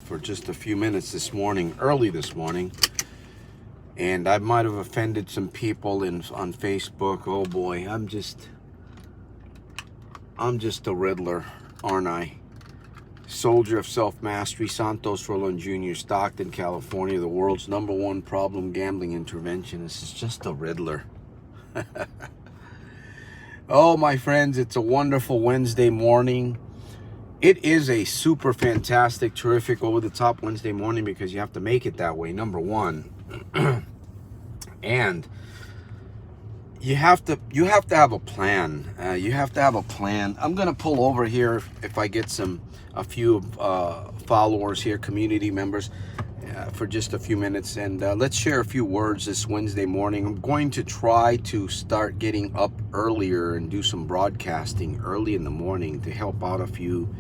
for just a few minutes this morning, early this morning. And I might have offended some people on Facebook. Oh boy, I'm just a Riddler, aren't I? Soldier of self-mastery, Santos, Rolon Jr., Stockton, California, the world's #1 problem gambling interventionist. Is just a Riddler. Oh, my friends, it's a wonderful Wednesday morning. It is a super fantastic, terrific, over-the-top Wednesday morning because you have to make it that way, #1. And you have to have a plan. You have to have a plan. I'm gonna pull over here if I get a few followers here, community members, for just a few minutes, and let's share a few words this Wednesday morning. I'm going to try to start getting up earlier and do some broadcasting early in the morning to help out a few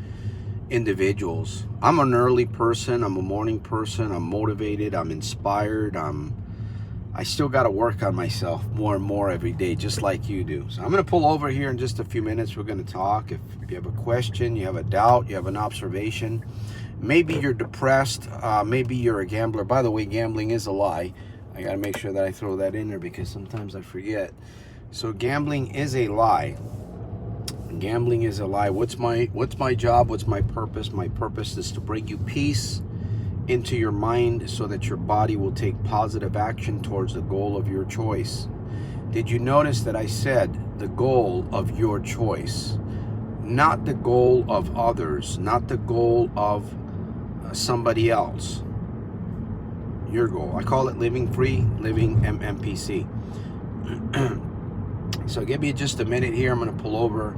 individuals. I'm an early person. I'm a morning person. I'm motivated. I'm inspired. I still got to work on myself more and more every day, just like you do. So I'm going to pull over here in just a few minutes. We're going to talk. If you have a question, you have a doubt, you have an observation, maybe you're depressed, maybe you're a gambler. By the way, gambling is a lie. I got to make sure that I throw that in there because sometimes I forget. So gambling is a lie. Gambling is a lie. What's my job? What's my purpose? My purpose is to bring you peace into your mind so that your body will take positive action towards the goal of your choice. Did you notice that I said the goal of your choice, not the goal of others, not the goal of somebody else? Your goal. I call it living free, living MMPC. So give me just a minute here. I'm going to pull over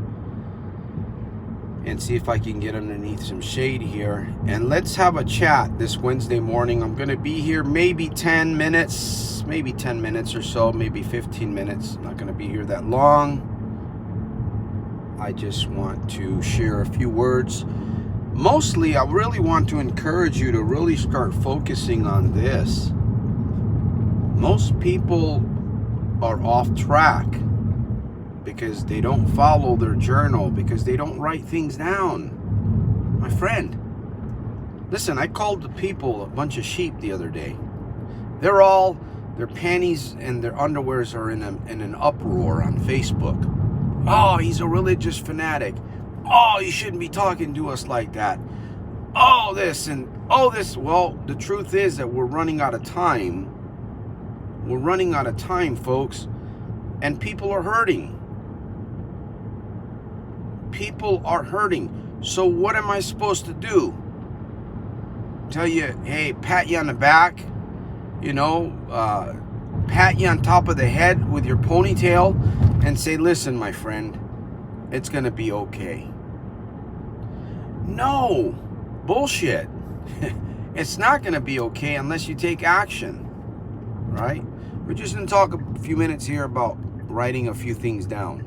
and see if I can get underneath some shade here, and let's have a chat this Wednesday morning. I'm going to be here maybe 10 minutes, or so, maybe 15 minutes. I'm not going to be here that long. I just want to share a few words. Mostly, I really want to encourage you to really start focusing on this. Most people are off track because they don't follow their journal, because they don't write things down. My friend, listen, I called the people a bunch of sheep the other day. Their panties and their underwears are in an uproar on Facebook. Oh, he's a religious fanatic. Oh, you shouldn't be talking to us like that. Oh, this and oh, this. Well, the truth is that we're running out of time. We're running out of time, folks, and people are hurting. People are hurting. So what am I supposed to do? Tell you, hey, pat you on the back, pat you on top of the head with your ponytail and say, listen, my friend, it's going to be okay. No, bullshit. It's not going to be okay unless you take action, right? We're just going to talk a few minutes here about writing a few things down.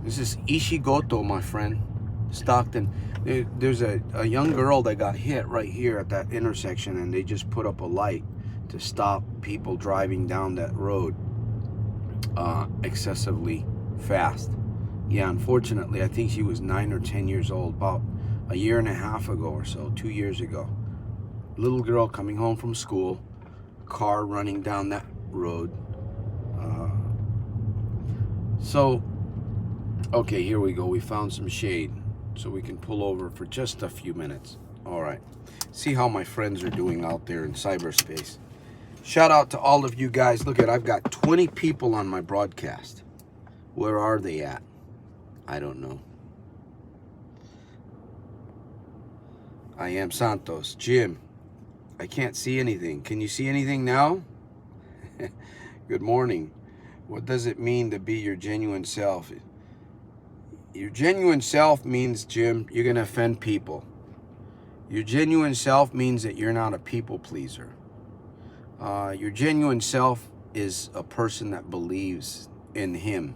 This is Ishigoto, my friend, Stockton. There's a young girl that got hit right here at that intersection, and they just put up a light to stop people driving down that road excessively fast. Yeah, unfortunately, I think she was 9 or 10 years old, about a year and a half ago or so, 2 years ago. Little girl coming home from school, car running down that road. Okay, here we go. We found some shade, so we can pull over for just a few minutes. All right. See how my friends are doing out there in cyberspace. Shout out to all of you guys. Look I've got 20 people on my broadcast. Where are they at? I don't know. I am Santos. Jim, I can't see anything. Can you see anything now? Good morning. What does it mean to be your genuine self? Your genuine self means, Jim, you're going to offend people. Your genuine self means that you're not a people pleaser. Your genuine self is a person that believes in him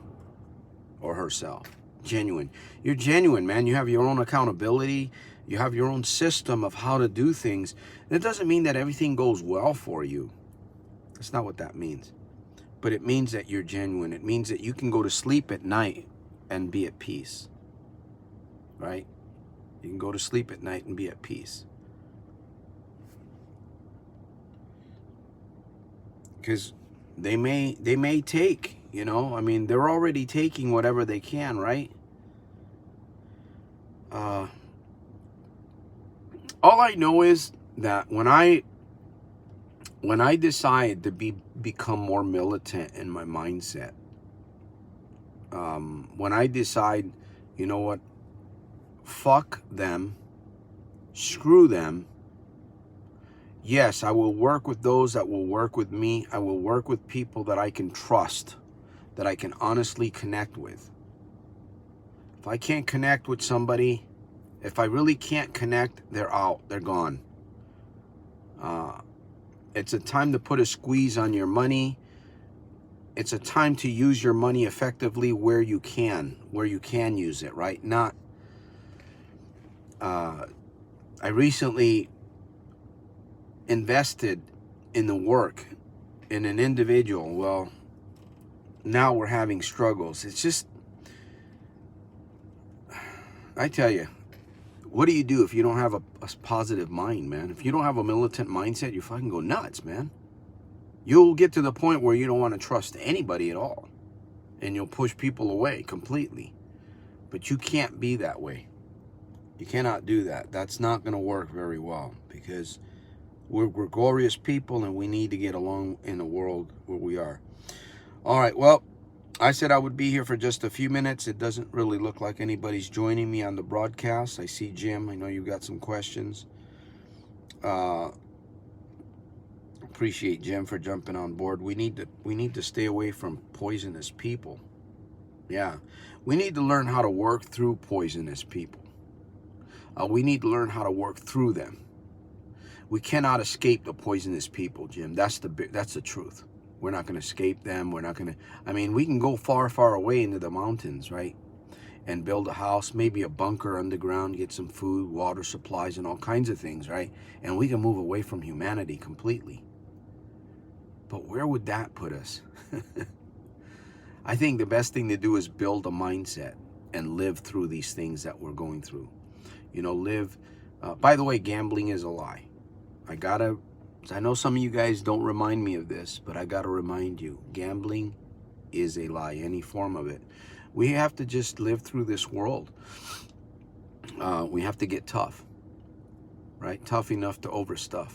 or herself. Genuine. You're genuine, man. You have your own accountability. You have your own system of how to do things. That doesn't mean that everything goes well for you. That's not what that means. But it means that you're genuine. It means that you can go to sleep at night and be at peace, right? You can go to sleep at night and be at peace. Because they may take, you know, I mean, they're already taking whatever they can, right? All I know is that when I decide to become more militant in my mindset, when I decide, you know what, fuck them, screw them, yes, I will work with those that will work with me. I will work with people that I can trust, that I can honestly connect with. If I can't connect with somebody, if I really can't connect, they're out, they're gone. It's a time to put a squeeze on your money. It's a time to use your money effectively where you can use it, right? Not, I recently invested in the work in an individual. Well, now we're having struggles. It's just, I tell you, what do you do if you don't have a positive mind, man? If you don't have a militant mindset, you fucking go nuts, man. You'll get to the point where you don't want to trust anybody at all. And you'll push people away completely. But you can't be that way. You cannot do that. That's not going to work very well, because we're gregarious people and we need to get along in the world where we are. All right, well, I said I would be here for just a few minutes. It doesn't really look like anybody's joining me on the broadcast. I see Jim. I know you've got some questions. Appreciate Jim for jumping on board. We need to stay away from poisonous people. Yeah, we need to learn how to work through poisonous people. We need to learn how to work through them. We cannot escape the poisonous people, Jim. That's the truth. We're not going to escape them. We're not going to, I mean, we can go far, far away into the mountains, right? And build a house, maybe a bunker underground, get some food, water supplies, and all kinds of things, right? And we can move away from humanity completely. But where would that put us? I think the best thing to do is build a mindset and live through these things that we're going through. You know, live. By the way, gambling is a lie. I know some of you guys don't remind me of this, but I gotta remind you, gambling is a lie, any form of it. We have to just live through this world. We have to get tough, right? Tough enough to overstuff.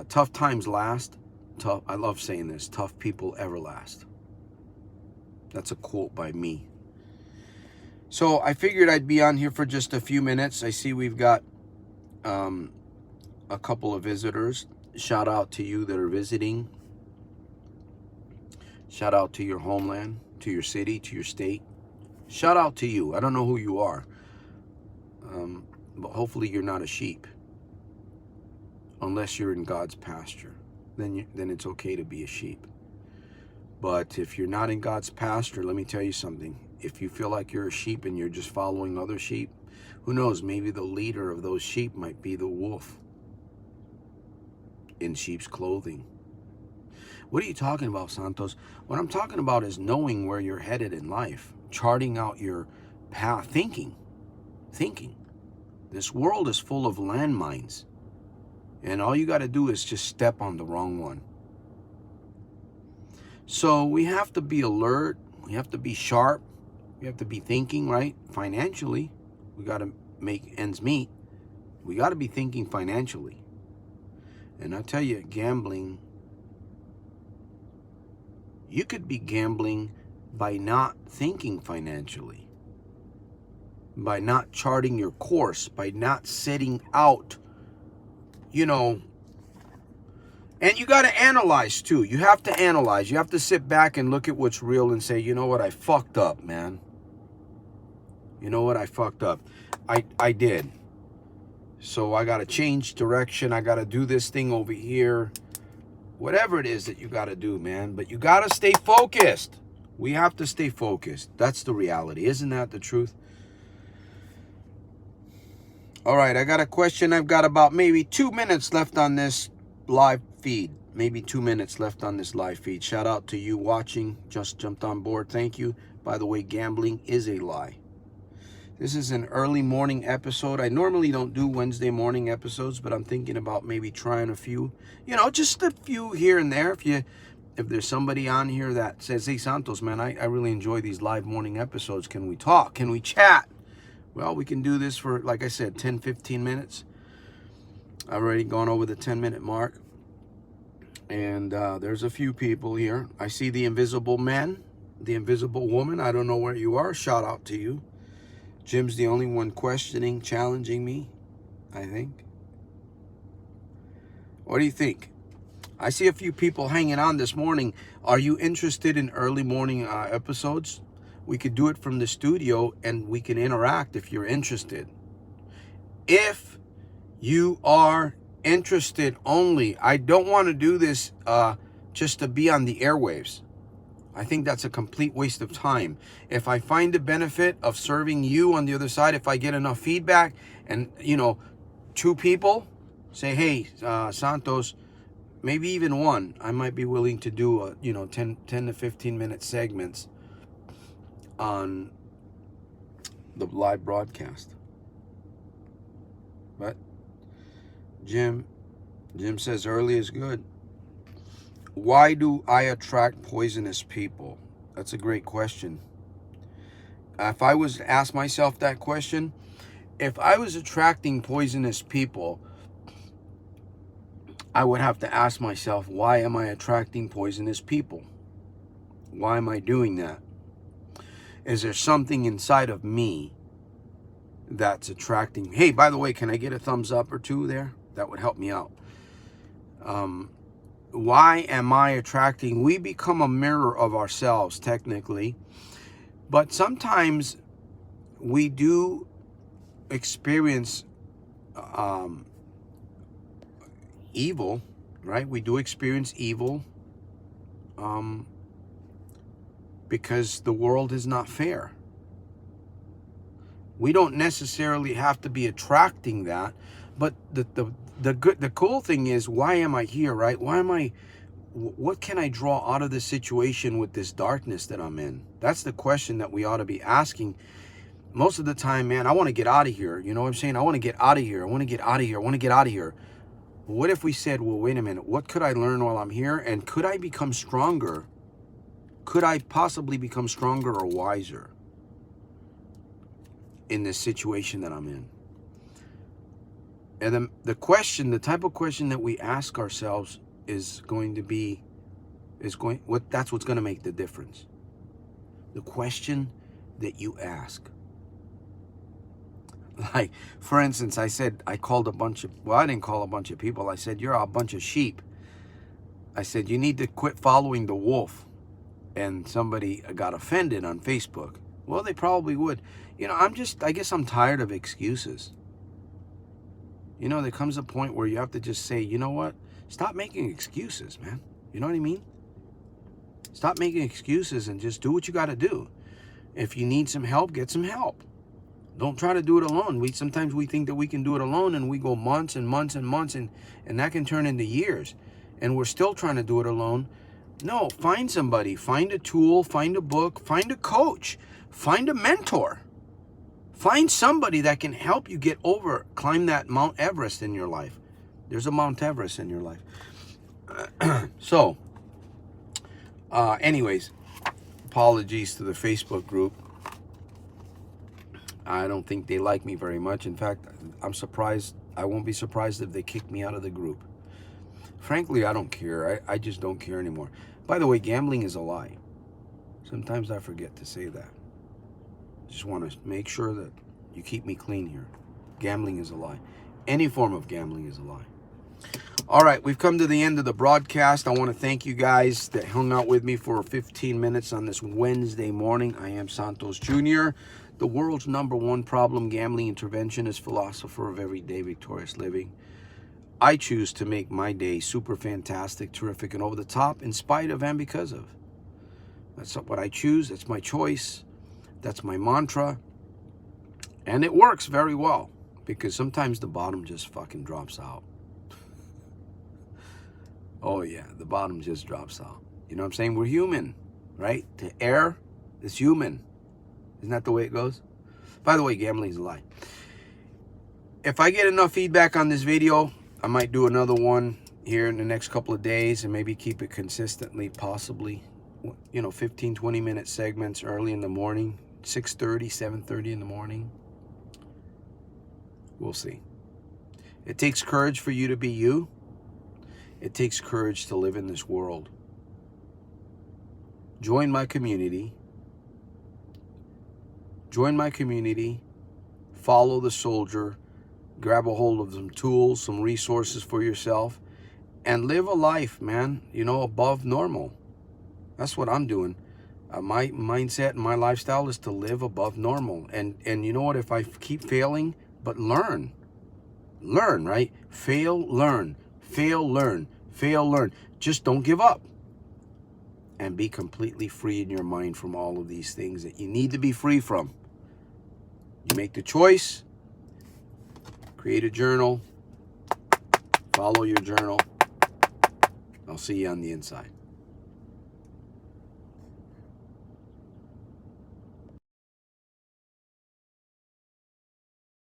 Tough times last. Tough. I love saying this. Tough people ever last. That's a quote by me. So I figured I'd be on here for just a few minutes. I see we've got a couple of visitors. Shout out to you that are visiting. Shout out to your homeland, to your city, to your state. Shout out to you. I don't know who you are, but hopefully you're not a sheep. Unless you're in God's pasture, then it's okay to be a sheep. But if you're not in God's pasture, let me tell you something. If you feel like you're a sheep and you're just following other sheep, who knows? Maybe the leader of those sheep might be the wolf in sheep's clothing. What are you talking about, Santos? What I'm talking about is knowing where you're headed in life, charting out your path, thinking. This world is full of landmines, and all you got to do is just step on the wrong one. So we have to be alert. We have to be sharp. We have to be thinking, right? Financially, we got to make ends meet. We got to be thinking financially. And I tell you, gambling, you could be gambling by not thinking financially, by not charting your course, by not setting out, you know. And you got to analyze too. You have to analyze. You have to sit back and look at what's real and say, you know what, I fucked up, man. You know what, I fucked up. I did. So I got to change direction. I got to do this thing over here. Whatever it is that you got to do, man. But you got to stay focused. We have to stay focused. That's the reality. Isn't that the truth? All right, I got a question. I've got about maybe 2 minutes left on this live feed. Maybe 2 minutes left on this live feed. Shout out to you watching. Just jumped on board. Thank you. By the way, gambling is a lie. This is an early morning episode. I normally don't do Wednesday morning episodes, but I'm thinking about maybe trying a few, just a few here and there. If there's somebody on here that says, hey, Santos, man, I really enjoy these live morning episodes. Can we talk? Can we chat? Well, we can do this for, like I said, 10, 15 minutes. I've already gone over the 10-minute mark. And there's a few people here. I see the invisible man, the invisible woman. I don't know where you are. Shout out to you. Jim's the only one questioning, challenging me, I think. What do you think? I see a few people hanging on this morning. Are you interested in early morning episodes? We could do it from the studio and we can interact if you're interested. If you are interested only, I don't want to do this just to be on the airwaves. I think that's a complete waste of time. If I find the benefit of serving you on the other side, if I get enough feedback and, 2 people say, hey, Santos, maybe even 1, I might be willing to do, 10 to 15 minute segments on the live broadcast. But Jim says early is good. Why do I attract poisonous people? That's a great question. If I was to ask myself that question, if I was attracting poisonous people, I would have to ask myself, why am I attracting poisonous people? Why am I doing that? Is there something inside of me that's attracting? Hey, by the way, can I get a thumbs up or 2 there? That would help me out. Why am I attracting? We become a mirror of ourselves, technically. But sometimes we do experience evil, right? We do experience evil because the world is not fair. We don't necessarily have to be attracting that, but the cool thing is, why am I here, right? What can I draw out of this situation with this darkness that I'm in? That's the question that we ought to be asking. Most of the time, man, I want to get out of here. You know what I'm saying? I want to get out of here. I want to get out of here. I want to get out of here. What if we said, well, wait a minute, what could I learn while I'm here? And could I become stronger? Could I possibly become stronger or wiser in this situation that I'm in? And then the type of question that we ask ourselves that's what's going to make the difference. The question that you ask. Like, for instance, I didn't call a bunch of people. I said, you're a bunch of sheep. I said, you need to quit following the wolf. And somebody got offended on Facebook. Well, they probably would. I guess I'm tired of excuses. There comes a point where you have to just say, you know what? Stop making excuses, man. You know what I mean? Stop making excuses and just do what you got to do. If you need some help, get some help. Don't try to do it alone. Sometimes we think that we can do it alone, and we go months and months and months, and that can turn into years. And we're still trying to do it alone. No, find somebody. Find a tool. Find a book. Find a coach. Find a mentor. Find somebody that can help you climb that Mount Everest in your life. There's a Mount Everest in your life. So, anyways, apologies to the Facebook group. I don't think they like me very much. In fact, I'm surprised. I won't be surprised if they kick me out of the group. Frankly, I don't care. I just don't care anymore. By the way, gambling is a lie. Sometimes I forget to say that. Just want to make sure that you keep me clean here. Gambling is a lie. Any form of gambling is a lie. All right, we've come to the end of the broadcast. I want to thank you guys that hung out with me for 15 minutes on this Wednesday morning. I am Santos Jr., the world's #1 problem gambling interventionist, philosopher of everyday victorious living. I choose to make my day super fantastic, terrific, and over the top, in spite of and because of. That's what I choose. That's my choice. That's my mantra. And it works very well, because sometimes the bottom just fucking drops out. Oh yeah, the bottom just drops out. You know what I'm saying? We're human, right? To err is human. Isn't that the way it goes? By the way, gambling's a lie. If I get enough feedback on this video, I might do another one here in the next couple of days and maybe keep it consistently, possibly, 15, 20-minute segments early in the morning, 6:30, 7:30 in the morning. We'll see. It takes courage for you to be you. It takes courage to live in this world. Join my community. Join my community. Follow the soldier. Grab a hold of some tools, some resources for yourself, and live a life, man, above normal. That's what I'm doing. My mindset and my lifestyle is to live above normal. And you know what? If I keep failing, but learn, right? Fail, learn, fail, learn, fail, learn. Just don't give up. And be completely free in your mind from all of these things that you need to be free from. You make the choice. Create a journal. Follow your journal. I'll see you on the inside.